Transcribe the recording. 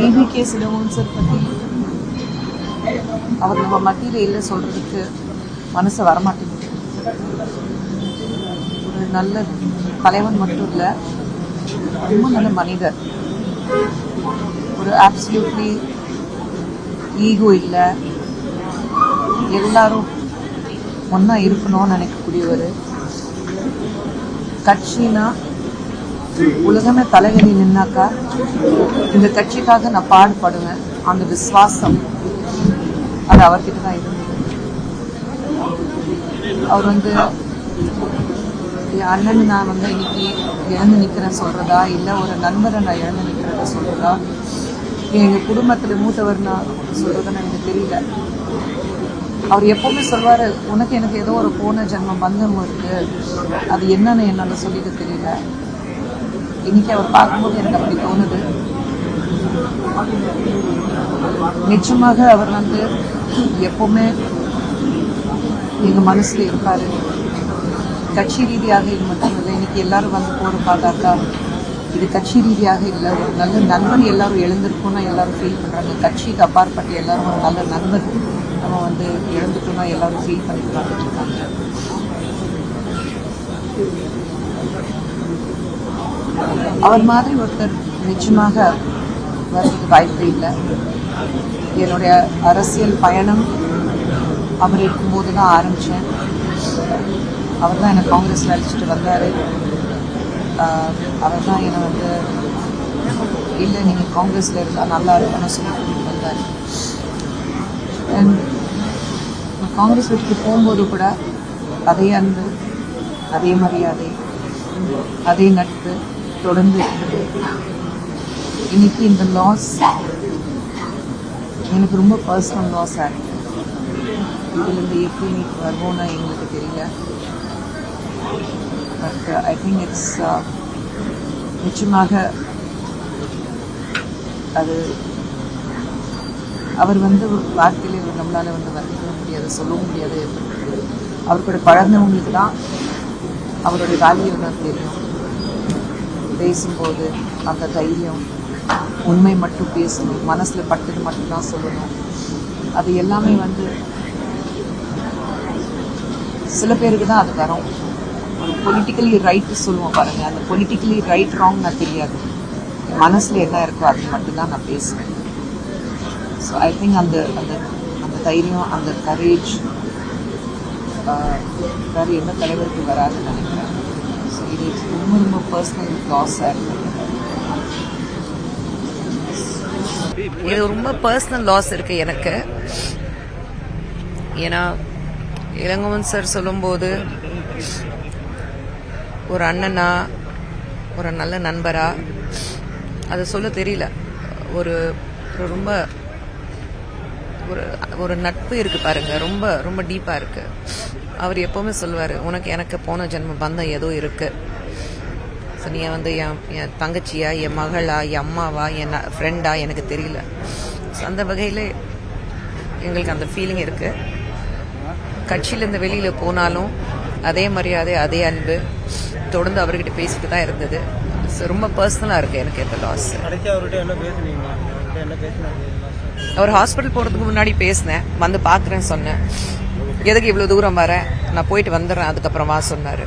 APK Ceylon sir பற்றி அவர் நம்ம மத்தியில் இல்லை சொல்கிறதுக்கு மனசு வரமாட்டேங்குது. ஒரு நல்ல தலைவன் மட்டும் இல்லை, ரொம்ப நல்ல மனிதர். ஒரு ஆப்சல்யூட்லி ஈகோ இல்லை, எல்லாரும் ஒன்றா இருக்கணும்னு நினைக்கக்கூடியவர். கட்சினா உலகமே தலைவலி நின்னாக்கா இந்த கட்சிக்காக நான் பாடுபடுவேன், அந்த விசுவாசம் அது அவர்கிட்ட தான் இருந்தது. அவர் என் அண்ணன் நான் இன்னைக்கு இழந்து நிற்கிறேன் சொல்கிறதா, இல்லை ஒரு நண்பரை நான் இழந்து நிற்கிறத சொல்கிறதா, எங்கள் குடும்பத்தில் மூத்தவர் நான் சொல்கிறதுன்னு எனக்கு தெரியல. அவர் எப்போவுமே சொல்வார், உனக்கு எனக்கு ஏதோ ஒரு போன ஜென்மம் பந்தம் இருக்குது, அது என்னன்னு என்னால் சொல்லிக்க தெரியல. இன்னைக்கு அவர் பார்க்கும்போது எனக்கு அப்படி தோணுது. நிச்சயமாக அவர் எப்போவுமே எங்கள் மனசில் இருப்பார். கட்சி ரீதியாக இது மட்டும் இல்லை, இன்னைக்கு எல்லாரும் போகிற பார்த்தாக்கா இது கட்சி ரீதியாக இல்லை, ஒரு நல்ல நண்பர் எல்லாரும் எழுந்திருக்கோன்னா எல்லாரும் ஃபீல் பண்ணுறாங்க. கட்சிக்கு அப்பாற்பட்டு எல்லாரும் ஒரு நல்ல நண்பர் நம்ம எழுந்துட்டோம்னா எல்லாரும் ஃபீல் பண்ணிட்டு பார்த்துட்டு இருக்காங்க. அவர் மாதிரி ஒருத்தர் நிச்சயமாக வர்றதுக்கு வாய்ப்பு இல்லை. என்னுடைய அரசியல் பயணம் அவர் இருக்கும்போது தான் ஆரம்பித்தேன். அவர் தான் என்னை காங்கிரஸில் அழைச்சிட்டு வந்தார். அவர் தான் என்னை இல்லை நீங்கள் காங்கிரஸில் இருந்தால் நல்லா இருக்குன்னு சொல்லி கூட்டிகிட்டு வந்தார். நான் காங்கிரஸ் வீட்டுக்கு போகும்போது கூட அதே அன்பு, அதே மரியாதை, அதே நட்பு தொடர்ந்து இருக்குது. இன்னைக்கு இந்த லாஸ் எனக்கு ரொம்ப பர்சனல் லாஸாக இருக்குது. இதுலேருந்து எப்படி இன்னைக்கு வருவோம்னா எங்களுக்கு தெரியல. பட் ஐ திங்க் இட்ஸ் நிச்சயமாக அது அவர் வார்த்தையிலே நம்மளால் வர்ணிக்க முடியாது, சொல்லவும் முடியாது. அவர் கூட பழகினவங்களுக்கு தான் அவருடைய வேல்யூ தெரியும். பேசும்போது அந்த தைரியம், உண்மை மட்டும் பேசணும், மனசில் பட்டது மட்டும்தான் சொல்லணும். அது எல்லாமே சில பேருக்கு தான் அது வரும். ஒரு பொலிட்டிக்கலி ரைட்டு சொல்லுவோம் பாருங்கள், அந்த பொலிட்டிக்கலி ரைட் ராங் நான் தெரியாது. மனசில் என்ன இருக்கோ அது மட்டும்தான் நான் பேசுவேன். ஸோ ஐ திங்க் அந்த அந்த அந்த தைரியம், அந்த கரேஜ் வேறு என்ன தலைவருக்கு வராதுன்னு நினைக்கிறேன். ஸோ இது ரொம்ப ரொம்ப பர்சனல் லாஸாக இருக்குது. இது ரொம்ப பர்சனல் லாஸ் இருக்குது எனக்கு. ஏன்னா இளங்கோவன் சார் சொல்லும்போது ஒரு அண்ணனா, ஒரு நல்ல நண்பரா, அதை சொல்ல தெரியல. ஒரு ரொம்ப ஒரு நட்பு இருக்குது பாருங்கள், ரொம்ப ரொம்ப டீப்பாக இருக்குது. அவர் எப்போவுமே சொல்லுவார், உனக்கு எனக்கு போன ஜென்ம பந்தம் ஏதோ இருக்குது. ஸோ நீ என் தங்கச்சியா, என் மகளா, என் அம்மாவா, என் ஃப்ரெண்டா எனக்கு தெரியல. ஸோ அந்த வகையில் எங்களுக்கு அந்த ஃபீலிங் இருக்குது. கட்சியிலேருந்து வெளியில் போனாலும் அதே மரியாதை, அதே அன்பு தொடர்ந்து அவர்கிட்ட பேசிட்டு தான் இருந்தது. ஸோ ரொம்ப பர்சனலாக இருக்குது எனக்கு இந்த லாஸ். அவர் ஹாஸ்பிட்டல் போகிறதுக்கு முன்னாடி பேசினேன், பார்க்குறேன்னு சொன்னேன். எதுக்கு இவ்வளோ தூரம் வரேன், நான் போயிட்டு வந்துடுறேன் அதுக்கப்புறமா சொன்னார்.